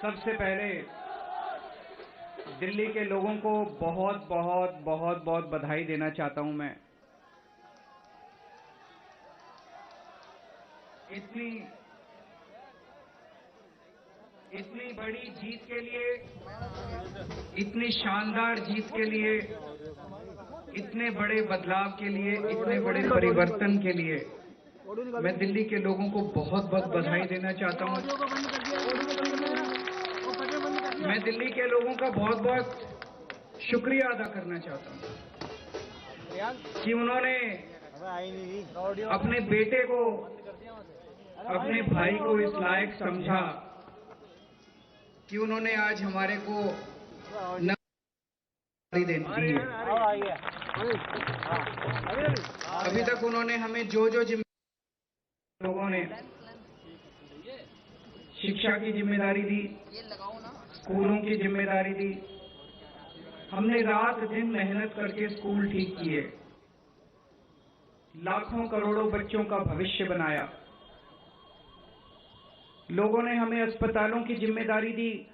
सबसे पहले दिल्ली के लोगों को बहुत बहुत बहुत बहुत बधाई देना चाहता हूं मैं। इतनी बड़ी जीत के लिए, इतनी शानदार जीत के लिए, इतने बड़े बदलाव के लिए, इतने बड़े परिवर्तन के लिए मैं दिल्ली के लोगों को बहुत बहुत बधाई देना चाहता हूं। मैं दिल्ली के लोगों का बहुत बहुत शुक्रिया अदा करना चाहता हूं कि उन्होंने अपने बेटे को, अपने भाई को इस लायक समझा कि उन्होंने आज हमारे को नौकरी दी है। अभी तक उन्होंने हमें जो लोगों ने शिक्षा की जिम्मेदारी दी, स्कूलों की जिम्मेदारी दी, हमने रात दिन मेहनत करके स्कूल ठीक किए, लाखों करोड़ों बच्चों का भविष्य बनाया। लोगों ने हमें अस्पतालों की जिम्मेदारी दी,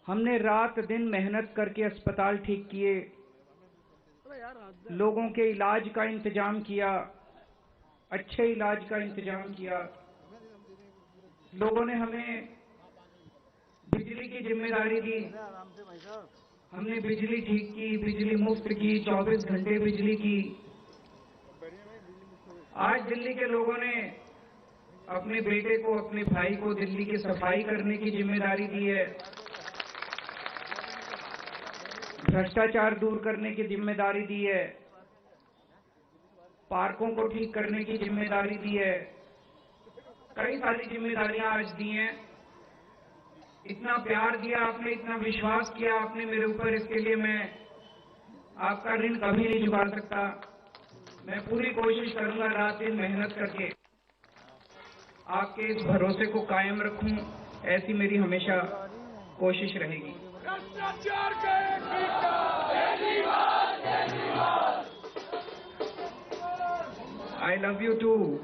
हमने रात दिन मेहनत करके अस्पताल ठीक किए, लोगों के इलाज का इंतजाम किया, अच्छे इलाज का इंतजाम किया। लोगों ने हमें बिजली की जिम्मेदारी दी, हमने बिजली ठीक की, बिजली मुफ्त की, 24 घंटे बिजली की। आज दिल्ली के लोगों ने अपने बेटे को, अपने भाई को दिल्ली की सफाई करने की जिम्मेदारी दी है, भ्रष्टाचार दूर करने की जिम्मेदारी दी है, पार्कों को ठीक करने की जिम्मेदारी दी है। कई सारी जिम्मेदारियां आज दी हैं। इतना प्यार दिया आपने, इतना विश्वास किया आपने मेरे ऊपर, इसके लिए मैं आपका ऋण कभी नहीं चुका सकता। मैं पूरी कोशिश करूंगा रात दिन मेहनत करके आपके इस भरोसे को कायम रखूं, ऐसी मेरी हमेशा कोशिश रहेगी। भ्रष्टाचार का आई लव यू टू।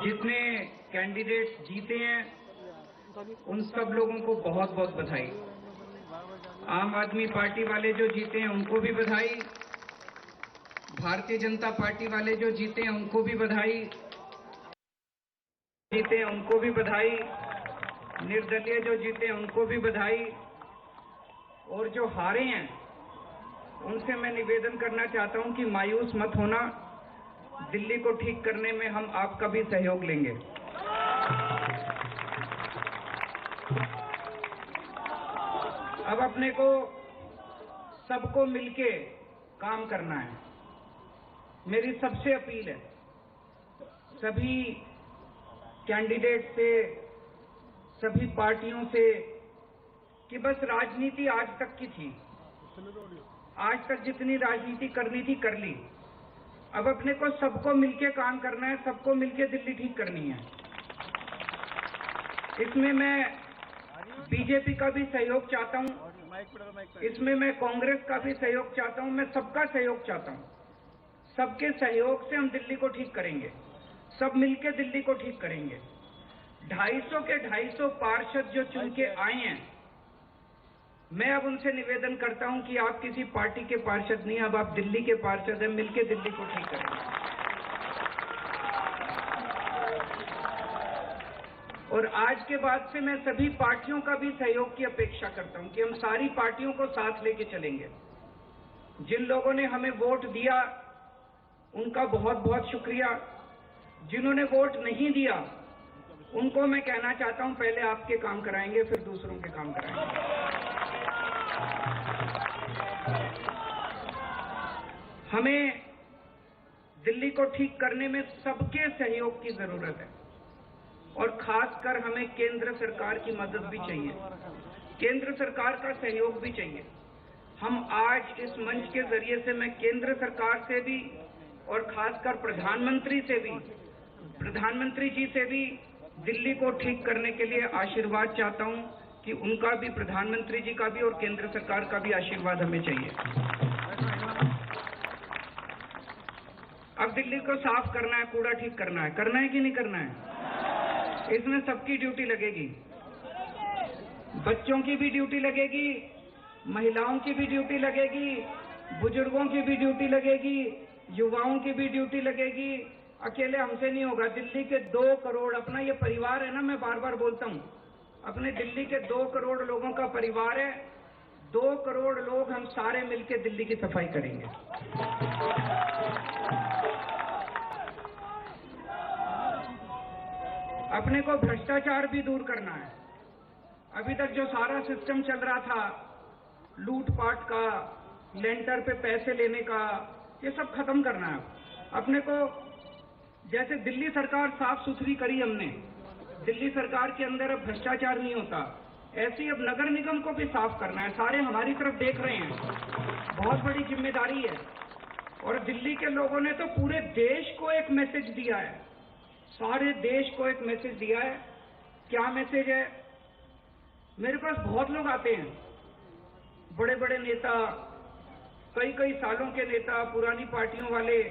जितने कैंडिडेट्स जीते हैं उन सब लोगों को बहुत बहुत बधाई। आम आदमी पार्टी वाले जो जीते हैं उनको भी बधाई, भारतीय जनता पार्टी वाले जो जीते हैं उनको भी बधाई, जीते हैं उनको भी बधाई, निर्दलीय जो जीते हैं उनको भी बधाई, और जो हारे हैं उनसे मैं निवेदन करना चाहता हूं कि मायूस मत होना, दिल्ली को ठीक करने में हम आपका भी सहयोग लेंगे। अब अपने को सबको मिलके काम करना है। मेरी सबसे अपील है सभी कैंडिडेट से, सभी पार्टियों से, कि बस राजनीति आज तक की थी, आज तक जितनी राजनीति करनी थी कर ली। अब अपने को सबको मिलके काम करना है, सबको मिलके दिल्ली ठीक करनी है। इसमें मैं बीजेपी का भी सहयोग चाहता हूं, इसमें मैं कांग्रेस का भी सहयोग चाहता हूं, मैं सबका सहयोग चाहता हूं। सबके सहयोग से हम दिल्ली को ठीक करेंगे, सब मिलके दिल्ली को ठीक करेंगे। 250 के 250 पार्षद जो चुन के आए हैं, मैं अब उनसे निवेदन करता हूं कि आप किसी पार्टी के पार्षद नहीं, अब आप दिल्ली के पार्षद हैं, मिलके दिल्ली को ठीक करेंगे। और आज के बाद से मैं सभी पार्टियों का भी सहयोग की अपेक्षा करता हूं कि हम सारी पार्टियों को साथ लेके चलेंगे। जिन लोगों ने हमें वोट दिया उनका बहुत बहुत शुक्रिया, जिन्होंने वोट नहीं दिया उनको मैं कहना चाहता हूं पहले आपके काम कराएंगे, फिर दूसरों के काम कराएंगे। हमें दिल्ली को ठीक करने में सबके सहयोग की जरूरत है, और खासकर हमें केंद्र सरकार की मदद भी चाहिए, केंद्र सरकार का सहयोग भी चाहिए। हम आज इस मंच के जरिए से मैं केंद्र सरकार से भी और खासकर प्रधानमंत्री जी से भी दिल्ली को ठीक करने के लिए आशीर्वाद चाहता हूं कि उनका भी, प्रधानमंत्री जी का भी और केंद्र सरकार का भी आशीर्वाद हमें चाहिए। अब दिल्ली को साफ करना है, कूड़ा ठीक करना है कि नहीं करना है? इसमें सबकी ड्यूटी लगेगी, बच्चों की भी ड्यूटी लगेगी, महिलाओं की भी ड्यूटी लगेगी, बुजुर्गों की भी ड्यूटी लगेगी, युवाओं की भी ड्यूटी लगेगी। अकेले हमसे नहीं होगा। दिल्ली के 2 करोड़, अपना ये परिवार है ना, मैं बार बार बोलता हूं, अपने दिल्ली के 2 करोड़ लोगों का परिवार है। 2 करोड़ लोग हम सारे मिलकर दिल्ली की सफाई करेंगे। अपने को भ्रष्टाचार भी दूर करना है। अभी तक जो सारा सिस्टम चल रहा था, लूटपाट का, लेंटर पे पैसे लेने का, ये सब खत्म करना है। अपने को जैसे दिल्ली सरकार साफ सुथरी करी हमने, दिल्ली सरकार के अंदर अब भ्रष्टाचार नहीं होता, ऐसे ही अब नगर निगम को भी साफ करना है। सारे हमारी तरफ देख रहे हैं, बहुत बड़ी जिम्मेदारी है। और दिल्ली के लोगों ने तो पूरे देश को एक मैसेज दिया है, सारे देश को एक मैसेज दिया है। क्या मैसेज है? मेरे पास बहुत लोग आते हैं, बड़े बड़े नेता, कई कई सालों के नेता, पुरानी पार्टियों वाले,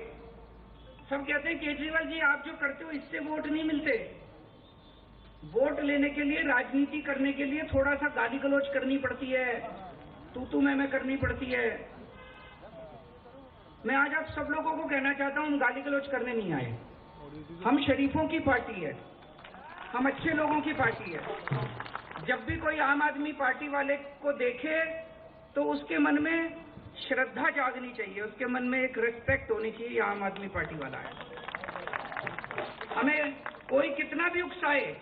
सब कहते हैं केजरीवाल जी आप जो करते हो इससे वोट नहीं मिलते। वोट लेने के लिए, राजनीति करने के लिए थोड़ा सा गाली गलौज करनी पड़ती है, तू मैं करनी पड़ती है। मैं आज आप सब लोगों को कहना चाहता हूं, हम गाली गलौज करने नहीं आए। हम शरीफों की पार्टी है, हम अच्छे लोगों की पार्टी है। जब भी कोई आम आदमी पार्टी वाले को देखे तो उसके मन में श्रद्धा जागनी चाहिए, उसके मन में एक रिस्पेक्ट होनी चाहिए, आम आदमी पार्टी वाला है। हमें कोई कितना भी उकसाए,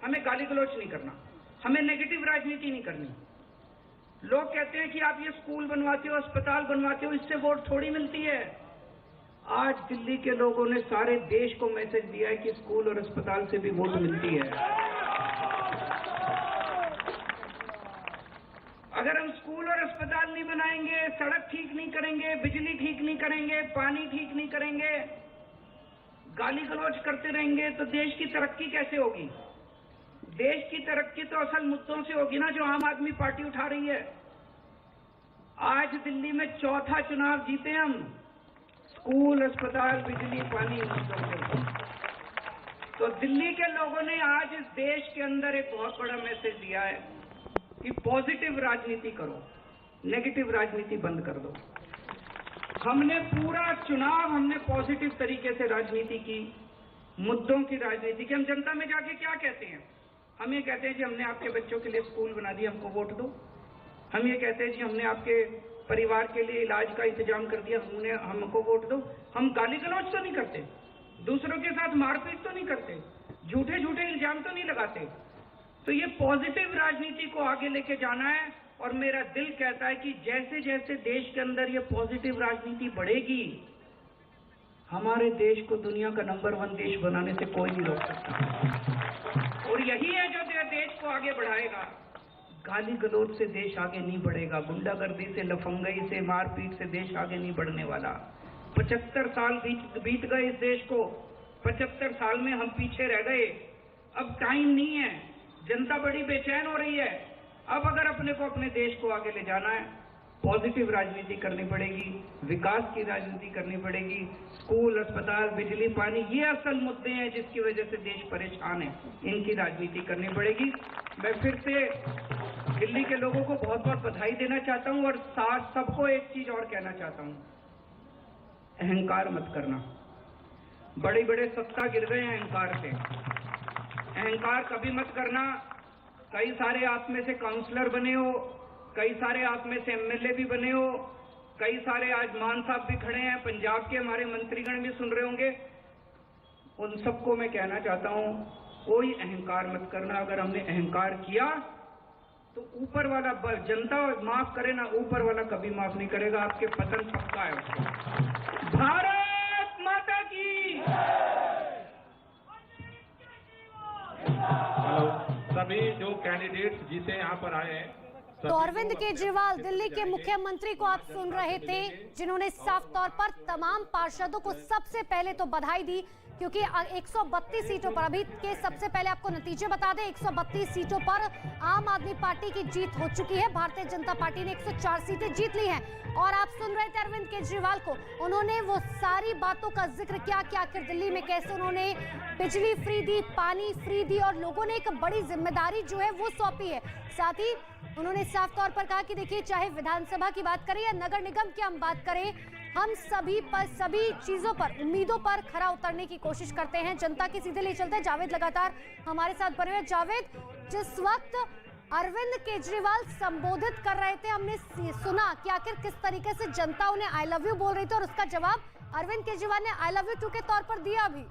हमें गाली गलौज नहीं करना, हमें नेगेटिव राजनीति नहीं करनी। लोग कहते हैं कि आप ये स्कूल बनवाते हो, अस्पताल बनवाते हो, इससे वोट थोड़ी मिलती है। आज दिल्ली के लोगों ने सारे देश को मैसेज दिया है कि स्कूल और अस्पताल से भी वोट मिलती है। अगर हम स्कूल और अस्पताल नहीं बनाएंगे, सड़क ठीक नहीं करेंगे, बिजली ठीक नहीं करेंगे, पानी ठीक नहीं करेंगे, गाली गलौज करते रहेंगे, तो देश की तरक्की कैसे होगी? देश की तरक्की तो असल मुद्दों से होगी ना, जो आम आदमी पार्टी उठा रही है। आज दिल्ली में 4था चुनाव जीते हम, स्कूल, अस्पताल, बिजली, पानी मुद्दों से। तो दिल्ली के लोगों ने आज इस देश के अंदर एक बहुत बड़ा मैसेज दिया है कि पॉजिटिव राजनीति करो, नेगेटिव राजनीति बंद कर दो। हमने पूरा चुनाव पॉजिटिव तरीके से राजनीति की, मुद्दों की राजनीति की। हम जनता में जाके क्या कहते हैं? हम ये कहते हैं कि हमने आपके बच्चों के लिए स्कूल बना दिया, हमको वोट दो। हम ये कहते हैं कि हमने आपके परिवार के लिए इलाज का इंतजाम कर दिया, हमको वोट दो। हम गाली गलौज तो नहीं करते, दूसरों के साथ मारपीट तो नहीं करते, झूठे झूठे इल्जाम तो नहीं लगाते। तो ये पॉजिटिव राजनीति को आगे लेके जाना है। और मेरा दिल कहता है कि जैसे जैसे देश के अंदर ये पॉजिटिव राजनीति बढ़ेगी, हमारे देश को दुनिया का नंबर 1 देश बनाने से कोई नहीं रोक सकता। और यही है जो देश को आगे बढ़ाएगा। गाली गलौज से देश आगे नहीं बढ़ेगा, गुंडागर्दी से, लफंगई से, मारपीट से देश आगे नहीं बढ़ने वाला। 75 साल बीत गए इस देश को, 75 साल में हम पीछे रह गए। अब टाइम नहीं है, जनता बड़ी बेचैन हो रही है। अब अगर अपने को अपने देश को आगे ले जाना है, पॉजिटिव राजनीति करनी पड़ेगी, विकास की राजनीति करनी पड़ेगी। स्कूल, अस्पताल, बिजली, पानी, ये असल मुद्दे हैं जिसकी वजह से देश परेशान है, इनकी राजनीति करनी पड़ेगी। मैं फिर से दिल्ली के लोगों को बहुत बहुत बधाई देना चाहता हूं और साथ सबको एक चीज और कहना चाहता हूं, अहंकार मत करना। बड़े बड़े सत्ता गिर गए हैं अहंकार से, अहंकार कभी मत करना। कई सारे आप में से काउंसलर बने हो, कई सारे आप में से एमएलए भी बने हो, कई सारे आज मान साहब भी खड़े हैं, पंजाब के हमारे मंत्रीगण भी सुन रहे होंगे। उन सबको मैं कहना चाहता हूं, कोई अहंकार मत करना। अगर हमने अहंकार किया तो ऊपर वाला जनता माफ करे ना, ऊपर वाला कभी माफ नहीं करेगा, आपके पतन पक्का है उसको। भारत माता की। हेलो, सभी जो कैंडिडेट्स जिसे यहाँ पर आए हैं तो अरविंद केजरीवाल दिल्ली के मुख्यमंत्री को आप सुन रहे थे, जिन्होंने साफ तौर पर तमाम पार्षदों को सबसे पहले तो बधाई दी, क्योंकि 132 सीटों पर अभी के सबसे पहले आपको नतीजे बता दें, 132 सीटों पर आम आदमी पार्टी की जीत हो चुकी है। भारतीय जनता पार्टी ने 104 सीटें जीत ली हैं। और आप सुन रहे थे अरविंद केजरीवाल को, उन्होंने वो सारी बातों का जिक्र किया कि आखिर दिल्ली में कैसे उन्होंने बिजली फ्री दी, पानी फ्री दी और लोगों ने एक बड़ी जिम्मेदारी जो है वो सौंपी है। साथ ही उन्होंने साफ तौर पर कहा कि देखिए, चाहे विधानसभा की बात करें या नगर निगम की हम बात करें, हम सभी चीजों पर, उम्मीदों पर खरा उतरने की कोशिश करते हैं, जनता के सीधे ले चलते हैं। जावेद लगातार हमारे साथ बने हुए। जावेद, जिस वक्त अरविंद केजरीवाल संबोधित कर रहे थे, हमने सुना कि आखिर किस तरीके से जनता उन्हें आई लव यू बोल रही थी और उसका जवाब अरविंद केजरीवाल ने आई लव यू टू के तौर पर दिया। अभी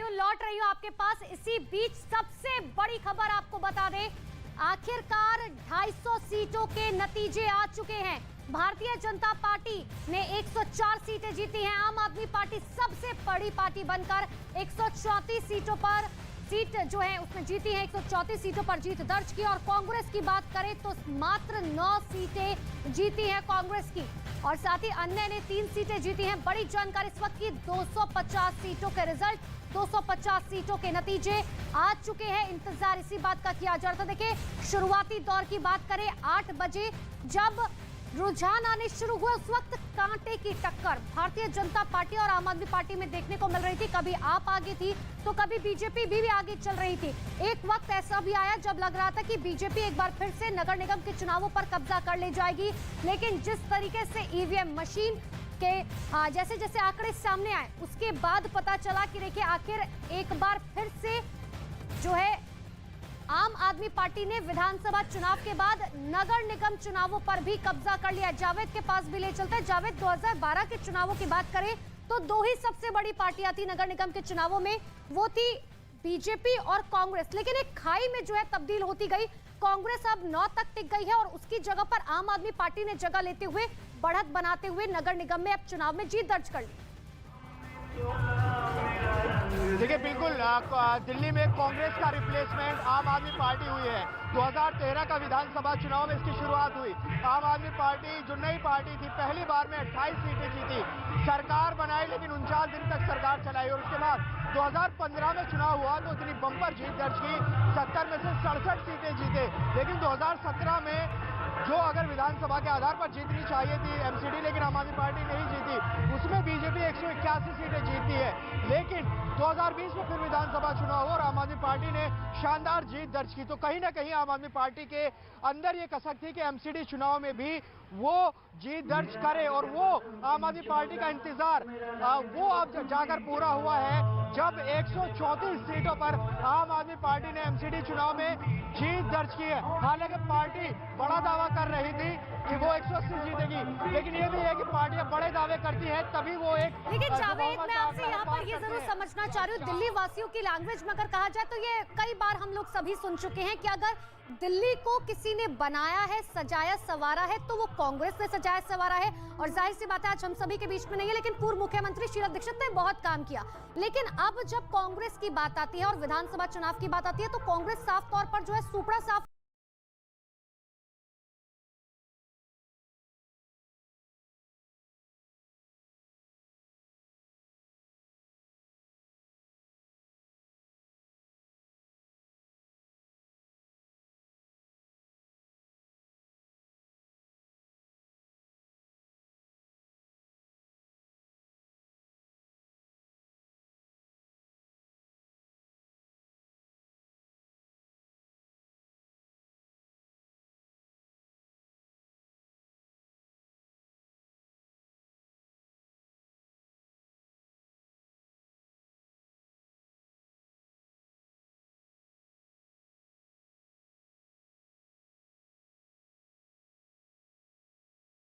लौट रही हूं आपके पास। इसी बीच सबसे बड़ी खबर आपको बता दें, आखिरकार 250 सीटों के नतीजे आ चुके हैं। भारतीय जनता पार्टी ने 104 सीटें जीती हैं। आम आदमी पार्टी सबसे बड़ी पार्टी बनकर 134 सीटों पर सीट जो है उसने जीती है, 134 सीटों पर जीत दर्ज की। और कांग्रेस की बात करें तो मात्र 9 सीटें जीती हैं कांग्रेस की, और साथ ही अन्य ने 3 सीटें जीती हैं। बड़ी जानकारी इस वक्त की, 250 सीटों के रिजल्ट, 250 सीटों के नतीजे आ चुके हैं। इंतजार इसी बात का किया जा रहा था। देखिए, शुरुआती दौर की बात करें, 8 बजे जब रुझान आने शुरू हुए, उस वक्त कांटे की टक्कर भारतीय जनता पार्टी और आम आदमी पार्टी में देखने को मिल रही थी। कभी आप आगे थी तो कभी बीजेपी भी आगे चल रही थी। एक वक्त ऐसा भी आया जब लग रहा था कि बीजेपी एक बार फिर से नगर निगम के चुनावों पर कब्जा कर ले जाएगी, लेकिन जिस तरीके से ईवीएम मशीन के जैसे जैसे आंकड़े सामने आए, उसके बाद पता चला कि देखिए, आखिर एक बार फिर से जो है आम आदमी पार्टी ने विधानसभा चुनाव के बाद नगर निगम चुनावों पर भी कब्जा कर लिया। जावेद के पास भी ले चलते हैं। जावेद, 2012 के चुनावों की बात करें तो 2 ही सबसे बड़ी पार्टियां थी नगर निगम के चुनावों में, वो थी बीजेपी और कांग्रेस। लेकिन एक खाई में जो है तब्दील होती गई, कांग्रेस अब 9 तक टिक गई है और उसकी जगह पर आम आदमी पार्टी ने जगह लेते हुए, बढ़त बनाते हुए नगर निगम में अब चुनाव में जीत दर्ज कर ली। देखिए, बिल्कुल दिल्ली में कांग्रेस का रिप्लेसमेंट आम आदमी पार्टी हुई है। 2013 का विधानसभा चुनाव में इसकी शुरुआत हुई। आम आदमी पार्टी जो नई पार्टी थी, पहली बार में 28 सीटें जीती, सरकार बनाई, लेकिन 49 दिन तक सरकार चलाई। और उसके बाद 2015 में चुनाव हुआ तो इतनी बम्पर जीत दर्ज की, 70 में से 67 सीटें जीते। लेकिन 2017 में जो अगर विधानसभा के आधार पर जीतनी चाहिए थी एमसीडी, लेकिन आम आदमी पार्टी नहीं जीती, उसमें बीजेपी 181 सीटें जीतती है। लेकिन 2020 में फिर विधानसभा चुनाव हुआ और आम आदमी पार्टी ने शानदार जीत दर्ज की। तो कहीं ना कहीं आम आदमी पार्टी के अंदर ये कसक थी कि एमसीडी चुनाव में भी वो जीत दर्ज करे, और वो आम आदमी पार्टी का इंतजार वो अब जाकर पूरा हुआ है, जब 134 सीटों पर आम आदमी पार्टी ने एमसीडी चुनाव में जीत दर्ज की है। हालांकि पार्टी बड़ा दावा कर रही थी कि वो 180 जीतेगी, लेकिन ये भी है कि पार्टियां बड़े दावे करती है तभी वो एक। लेकिन जावेद, मैं आपसे यहाँ पर ये जरूर समझना चाह रही हूँ, दिल्ली वासियों की लैंग्वेज में अगर कहा जाए तो ये कई बार हम लोग सभी सुन चुके हैं कि अगर दिल्ली को किसी ने बनाया है, सजाया संवारा है, तो वो कांग्रेस ने सजाया संवारा है। और जाहिर सी बात है, आज हम सभी के बीच में नहीं है, लेकिन पूर्व मुख्यमंत्री शीला दीक्षित ने बहुत काम किया। लेकिन अब जब कांग्रेस की बात आती है और विधानसभा चुनाव की बात आती है, तो कांग्रेस साफ तौर पर जो है सुपड़ा साफ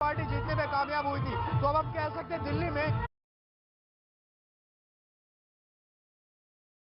पार्टी जीतने में कामयाब हुई थी, तो अब हम कह सकते हैं दिल्ली में